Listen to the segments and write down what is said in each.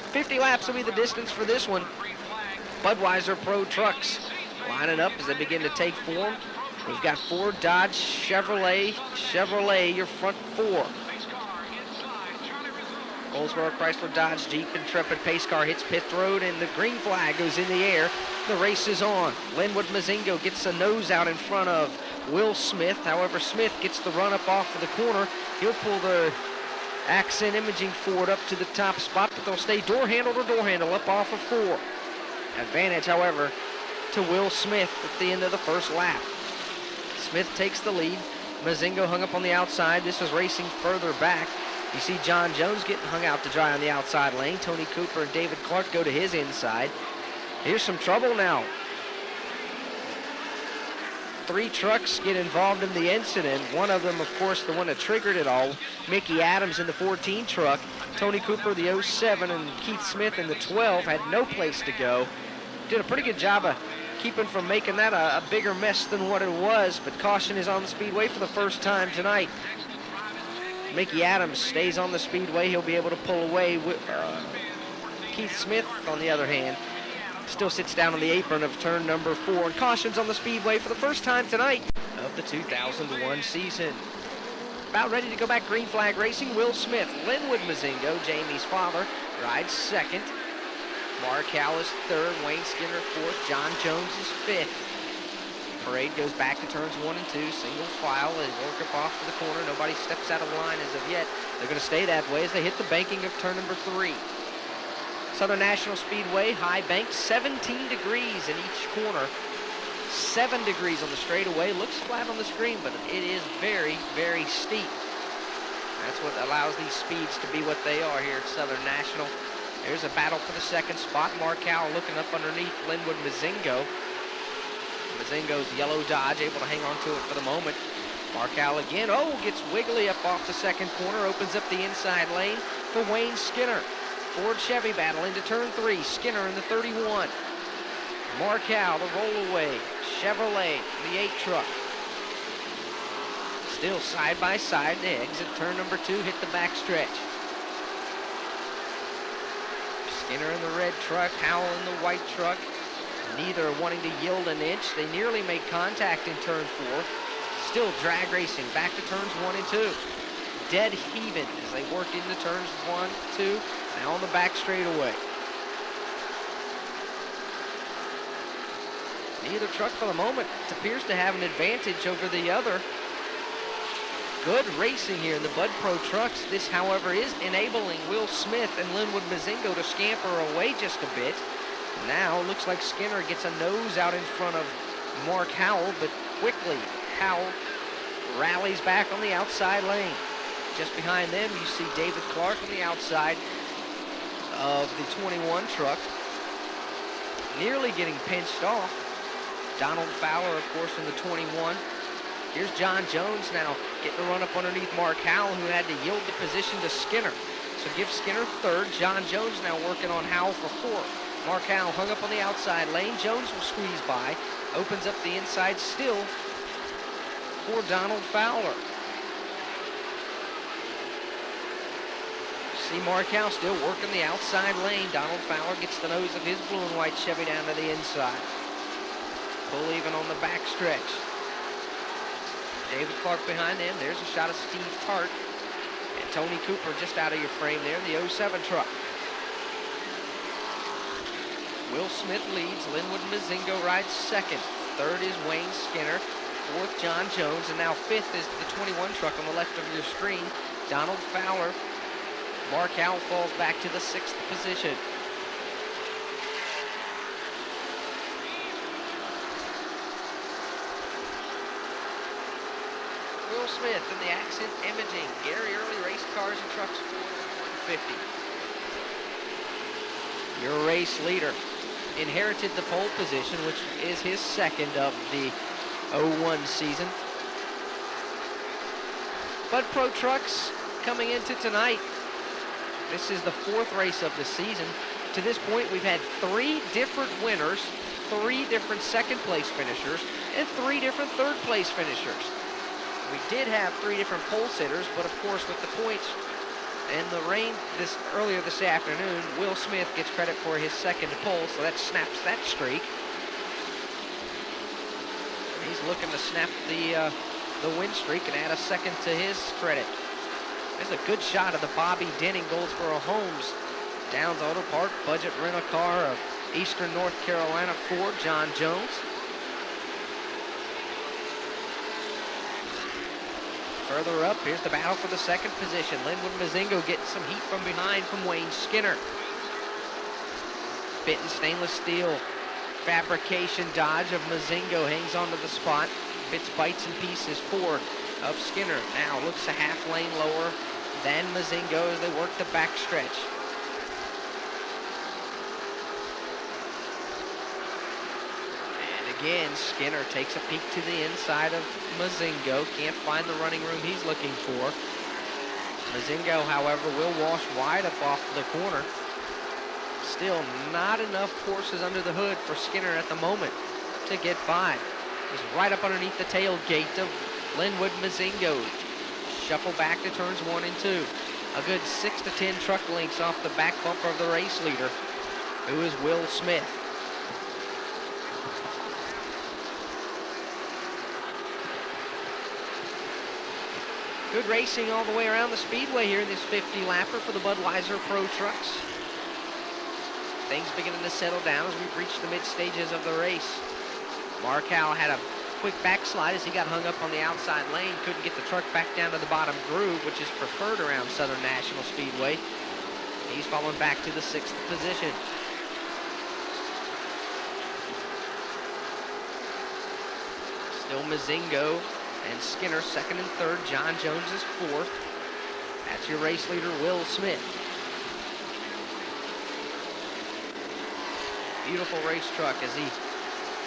50 laps will be the distance for this one. Budweiser Pro Trucks lining up as they begin to take form. We've got Ford, Dodge, Chevrolet, your front four. Goldsboro, Chrysler, Dodge, Jeep, Intrepid, Pace Car hits pit road, and the green flag goes in the air. The race is on. Linwood Mazingo gets a nose out in front of Will Smith. However, Smith gets the run up off of the corner. He'll pull the Accent Imaging Ford up to the top spot, but they'll stay door handle to door handle up off of 4. Advantage, however, to Will Smith at the end of the first lap. Smith takes the lead. Mazingo hung up on the outside. This was racing further back. You see John Jones getting hung out to dry on the outside lane. Tony Cooper and David Clark go to his inside. Here's some trouble now. 3 trucks get involved in the incident. One of them, of course, the one that triggered it all, Mickey Adams in the 14 truck. Tony Cooper, the 07, and Keith Smith in the 12 had no place to go. Did a pretty good job of keeping from making that a bigger mess than what it was, but caution is on the speedway for the first time tonight. Mickey Adams stays on the speedway. He'll be able to pull away. Keith Smith, on the other hand, still sits down on the apron of turn number 4. And cautions on the speedway for the first time tonight of the 2001 season. About ready to go back green flag racing. Will Smith, Linwood Mazingo, Jamie's father, rides second. Mark Howell is third, Wayne Skinner fourth, John Jones is fifth. Parade goes back to turns 1 and 2, single file. They work up off to the corner. Nobody steps out of line as of yet. They're going to stay that way as they hit the banking of turn number 3. Southern National Speedway, high bank, 17 degrees in each corner. 7 degrees on the straightaway. Looks flat on the screen, but it is very, very steep. That's what allows these speeds to be what they are here at Southern National. There's a battle for the second spot. Mark Howell looking up underneath Linwood Mazingo. Mazingo's yellow Dodge able to hang on to it for the moment. Mark Howell again, gets wiggly up off the second corner, opens up the inside lane for Wayne Skinner. Ford Chevy battle into turn 3. Skinner in the 31. Mark Howell, the rollaway. Chevrolet, the 8 truck. Still side by side. They exit turn number 2, hit the back stretch. Skinner in the red truck, Howell in the white truck. Neither wanting to yield an inch. They nearly made contact in turn 4. Still drag racing back to turns 1 and 2. Dead heaving as they work into turns 1, 2. Now on the back straightaway. Neither truck for the moment appears to have an advantage over the other. Good racing here in the Bud Pro trucks. This, however, is enabling Will Smith and Linwood Mazingo to scamper away just a bit. Now looks like Skinner gets a nose out in front of Mark Howell, but quickly Howell rallies back on the outside lane. Just behind them, you see David Clark on the outside of the 21 truck, nearly getting pinched off. Donald Fowler, of course, in the 21. Here's John Jones now getting a run up underneath Mark Howell, who had to yield the position to Skinner. So give Skinner third. John Jones now working on Howell for fourth. Mark Howell hung up on the outside lane. Jones will squeeze by. Opens up the inside still for Donald Fowler. See Mark Howell still working the outside lane. Donald Fowler gets the nose of his blue and white Chevy down to the inside. Pull even on the back stretch. David Clark behind them. There's a shot of Steve Tart. And Tony Cooper just out of your frame there, the 07 truck. Will Smith leads. Linwood Mazingo rides second. Third is Wayne Skinner. Fourth, John Jones. And now fifth is the 21 truck on the left of your screen, Donald Fowler. Mark Howell falls back to the 6th position. Will Smith in the Accent Imaging. Gary Early Race Cars and Trucks Ford 150. Your race leader inherited the pole position, which is his second of the 01 season. Bud Pro Trucks coming into tonight. This is the 4th race of the season. To this point, we've had 3 different winners, 3 different second place finishers, and 3 different third place finishers. We did have 3 different pole sitters, but of course with the points and the rain earlier this afternoon, Will Smith gets credit for his second pole, so that snaps that streak. He's looking to snap the win streak and add a second to his credit. There's a good shot of the Bobby Denning Goldsboro Homes Downs Auto Park budget rental-car of Eastern North Carolina Ford, John Jones. Further up, here's the battle for the second position. Linwood Mazingo getting some heat from behind from Wayne Skinner. Benton Stainless Steel fabrication Dodge of Mazingo hangs onto the spot. Fitz bites and pieces Ford of Skinner. Now looks a half lane lower than Mazingo as they work the back stretch. Again, Skinner takes a peek to the inside of Mazingo. Can't find the running room he's looking for. Mazingo, however, will wash wide up off the corner. Still not enough forces under the hood for Skinner at the moment to get by. He's right up underneath the tailgate of Linwood Mazingo. Shuffle back to turns 1 and 2. A good 6 to 10 truck lengths off the back bumper of the race leader, who is Will Smith. Good racing all the way around the Speedway here in this 50-lapper for the Budweiser Pro Trucks. Things beginning to settle down as we've reached the mid-stages of the race. Markow had a quick backslide as he got hung up on the outside lane. Couldn't get the truck back down to the bottom groove, which is preferred around Southern National Speedway. He's fallen back to the 6th position. Still Mazingo and Skinner 2nd and 3rd. John Jones is 4th. That's your race leader, Will Smith. Beautiful race truck as he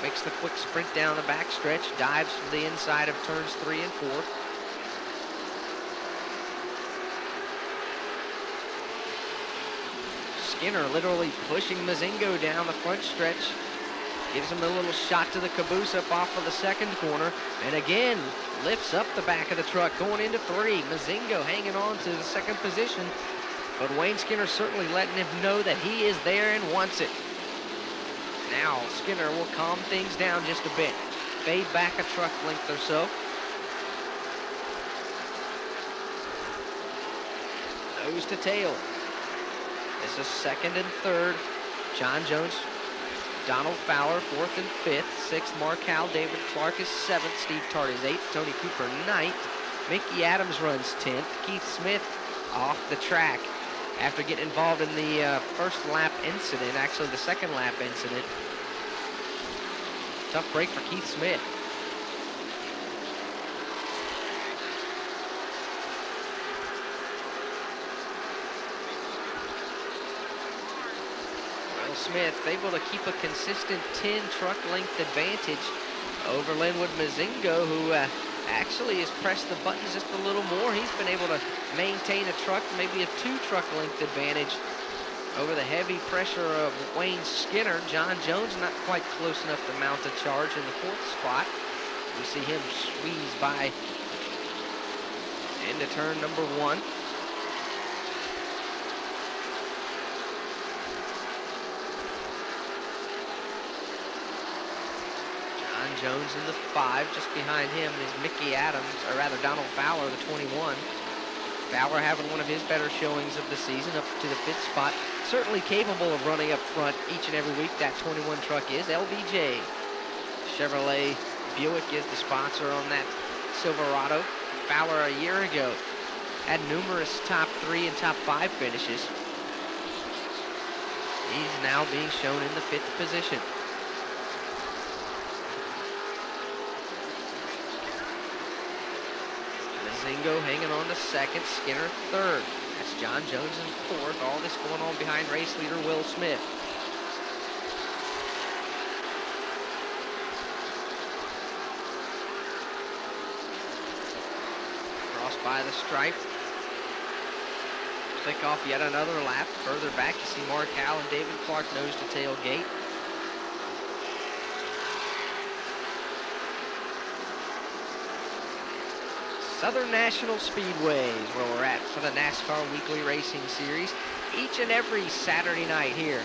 makes the quick sprint down the backstretch, dives to the inside of turns 3 and 4. Skinner literally pushing Mazingo down the front stretch. Gives him a little shot to the caboose up off of the second corner. And again, lifts up the back of the truck going into 3. Mazingo hanging on to the 2nd position. But Wayne Skinner certainly letting him know that he is there and wants it. Now Skinner will calm things down just a bit. Fade back a truck length or so. Nose to tail. This is 2nd and 3rd. John Jones, Donald Fowler, 4th and 5th. 6th, Markow. David Clark is 7th. Steve Tart is 8th. Tony Cooper, 9th. Mickey Adams runs 10th. Keith Smith off the track after getting involved in the first lap incident, actually the second lap incident. Tough break for Keith Smith. Will Smith able to keep a consistent 10 truck length advantage over Linwood Mazingo, who actually has pressed the buttons just a little more. He's been able to maintain a truck, maybe a 2 truck length advantage over the heavy pressure of Wayne Skinner. John Jones not quite close enough to mount a charge in the 4th spot. We see him squeeze by into turn number 1. John Jones in the 5. Just behind him is Mickey Adams, or rather Donald Fowler, the 21. Fowler having one of his better showings of the season, up to the 5th spot. Certainly capable of running up front each and every week. That 21 truck is LBJ. Chevrolet Buick is the sponsor on that Silverado. Fowler a year ago had numerous top 3 and top 5 finishes. He's now being shown in the 5th position. Mazingo hanging on to 2nd, Skinner 3rd. That's John Jones in 4th. All this going on behind race leader Will Smith. Cross by the stripe. Click off yet another lap. Further back, you see Markow and David Clark nose to tailgate. Southern National Speedway is where we're at for the NASCAR Weekly Racing Series each and every Saturday night here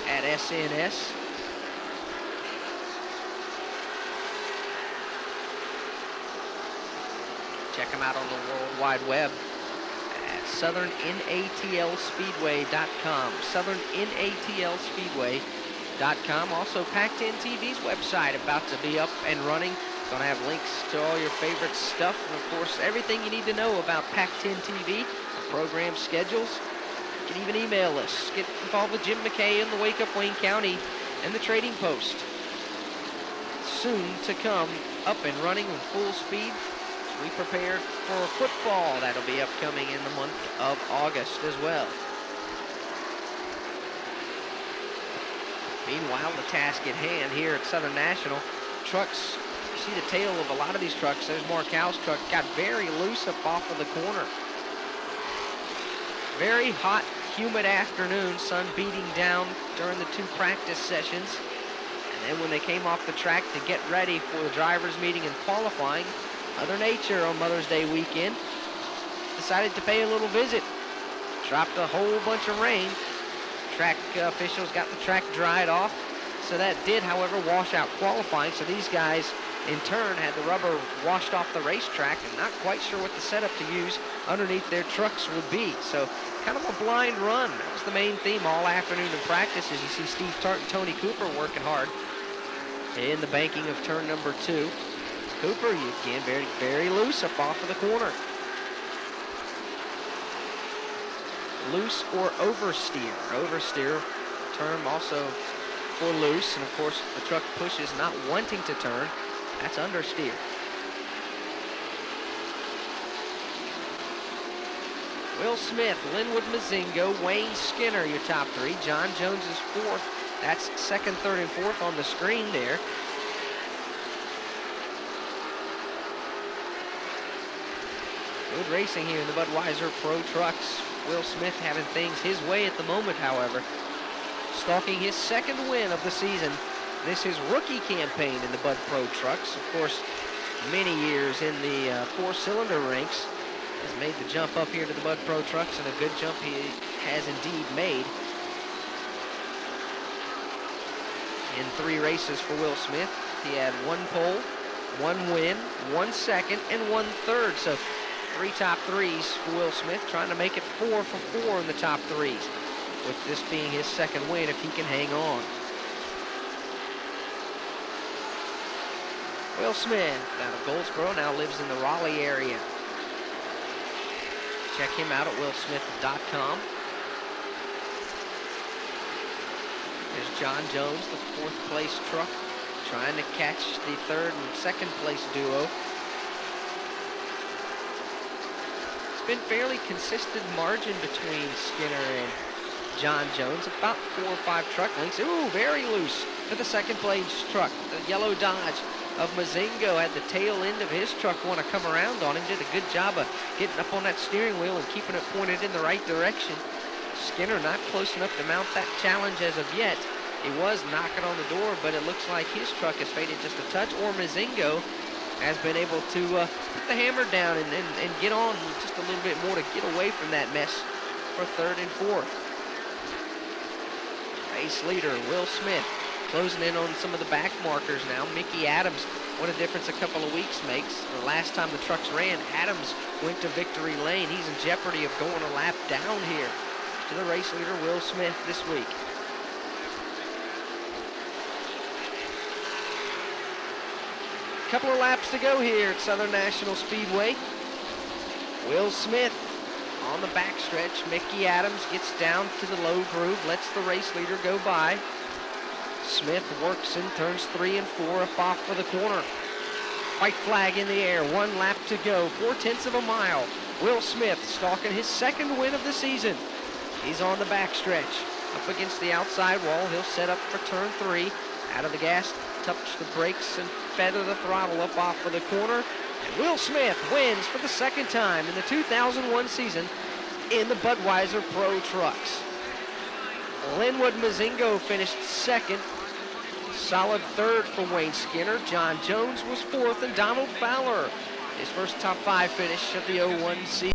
at SNS. Check them out on the World Wide Web at southernnatlspeedway.com. southernnatlspeedway.com. Also, Pac-10 TV's website about to be up and running. Going to have links to all your favorite stuff, and of course, everything you need to know about Pac-10 TV, program schedules. You can even email us. Get involved with Jim McKay in the Wake Up Wayne County and the Trading Post. Soon to come, up and running with full speed. We prepared for football. That'll be upcoming in the month of August as well. Meanwhile, the task at hand here at Southern National, trucks, you see the tail of a lot of these trucks. There's Marcal's truck, got very loose up off of the corner. Very hot, humid afternoon, sun beating down during the 2 practice sessions. And then when they came off the track to get ready for the drivers' meeting and qualifying, Mother Nature on Mother's Day weekend decided to pay a little visit. Dropped a whole bunch of rain. Track officials got the track dried off. So that did, however, wash out qualifying. So these guys, in turn, had the rubber washed off the racetrack and not quite sure what the setup to use underneath their trucks would be. So kind of a blind run. That was the main theme all afternoon in practice, as you see Steve Tart and Tony Cooper working hard in the banking of turn number 2. Cooper, again, very, very loose up off of the corner. Loose or oversteer. Oversteer, term also for loose. And of course, the truck pushes not wanting to turn. That's understeer. Will Smith, Linwood Mazingo, Wayne Skinner, your top 3. John Jones is 4th. That's 2nd, 3rd, and 4th on the screen there. Good racing here in the Budweiser Pro Trucks. Will Smith having things his way at the moment, however. Stalking his 2nd win of the season. This is rookie campaign in the Bud Pro Trucks. Of course, many years in the 4-cylinder ranks. Has made the jump up here to the Bud Pro Trucks, and a good jump he has indeed made. In 3 races for Will Smith, he had 1 pole, 1 win, 1 second, and 1 third. So 3 top 3s for Will Smith, trying to make it 4 for 4 in the top 3s, with this being his 2nd win if he can hang on. Will Smith, out of Goldsboro, now lives in the Raleigh area. Check him out at willsmith.com. There's John Jones, the 4th place truck, trying to catch the 3rd and 2nd place duo. Been fairly consistent margin between Skinner and John Jones, about 4 or 5 truck lengths. Ooh, very loose for the 2nd place truck. The yellow Dodge of Mazingo had the tail end of his truck want to come around on him. Did a good job of getting up on that steering wheel and keeping it pointed in the right direction. Skinner not close enough to mount that challenge as of yet. He was knocking on the door, but it looks like his truck has faded just a touch, or Mazingo has been able to put the hammer down and get on just a little bit more to get away from that mess for 3rd and 4th. Race leader Will Smith closing in on some of the back markers now. Mickey Adams, what a difference a couple of weeks makes. The last time the trucks ran, Adams went to victory lane. He's in jeopardy of going a lap down here to the race leader Will Smith this week. Couple of laps to go here at Southern National Speedway. Will Smith on the backstretch. Mickey Adams gets down to the low groove, lets the race leader go by. Smith works in turns 3 and 4 up off for the corner. White flag in the air, 1 lap to go, 4/10 of a mile. Will Smith stalking his 2nd win of the season. He's on the backstretch, up against the outside wall. He'll set up for turn 3. Out of the gas, touch the brakes and feather the throttle up off for the corner. And Will Smith wins for the 2nd time in the 2001 season in the Budweiser Pro Trucks. Linwood Mazingo finished 2nd. Solid 3rd for Wayne Skinner. John Jones was 4th, and Donald Fowler His first top 5 finish of the 01 season.